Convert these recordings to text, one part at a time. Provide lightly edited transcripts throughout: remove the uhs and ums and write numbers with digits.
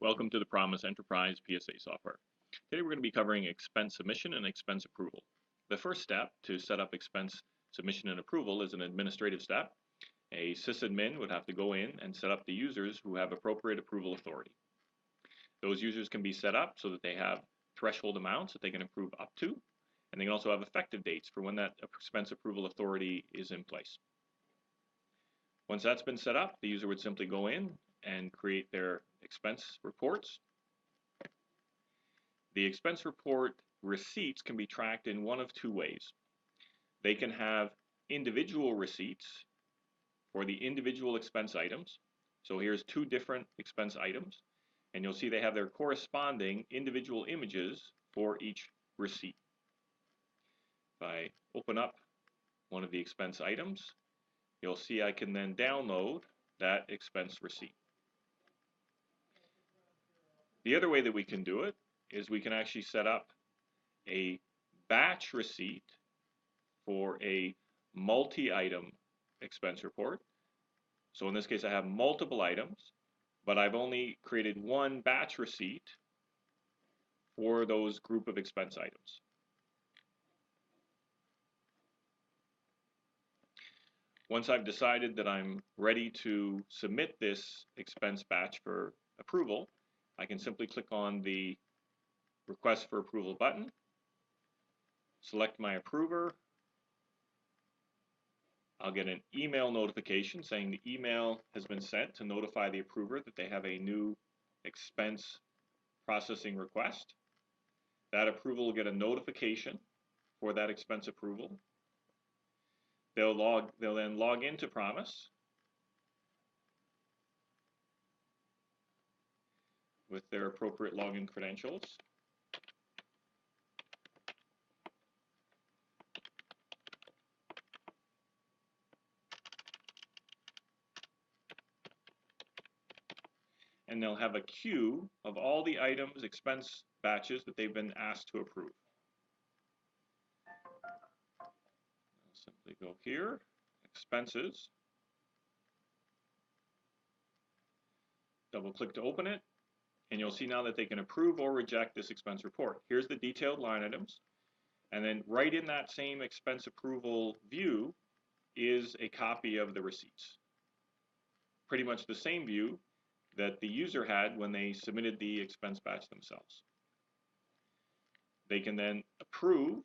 Welcome to the Promys Enterprise PSA software. Today we're going to be covering expense submission and expense approval. The first step to set up expense submission and approval is an administrative step. A sysadmin would have to go in and set up the users who have appropriate approval authority. Those users can be set up so that they have threshold amounts that they can approve up to, and they can also have effective dates for when that expense approval authority is in place. Once that's been set up, the user would simply go in and create their expense reports. The expense report receipts can be tracked in one of two ways. They can have individual receipts for the individual expense items. So here's two different expense items, and you'll see they have their corresponding individual images for each receipt. If I open up one of the expense items, you'll see I can then download that expense receipt. The other way that we can do it is we can actually set up a batch receipt for a multi-item expense report. So in this case I have multiple items, but I've only created one batch receipt for those group of expense items. Once I've decided that I'm ready to submit this expense batch for approval, I can simply click on the Request for Approval button, select my approver. I'll get an email notification saying the email has been sent to notify the approver that they have a new expense processing request. That approval will get a notification for that expense approval. They'll then log into Promys with their appropriate login credentials. And they'll have a queue of all the items, expense batches that they've been asked to approve. I'll simply go here, Expenses, double click to open it, and you'll see now that they can approve or reject this expense report. Here's the detailed line items, and then right in that same expense approval view is a copy of the receipts. Pretty much the same view that the user had when they submitted the expense batch themselves. They can then approve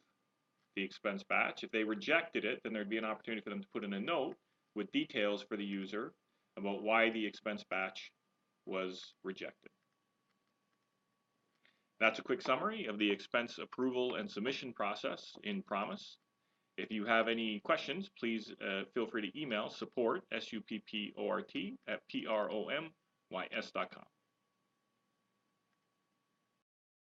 the expense batch. If they rejected it, then there'd be an opportunity for them to put in a note with details for the user about why the expense batch was rejected. That's a quick summary of the expense approval and submission process in Promys. If you have any questions, please feel free to email support, SUPPORT, @PROMYS.com.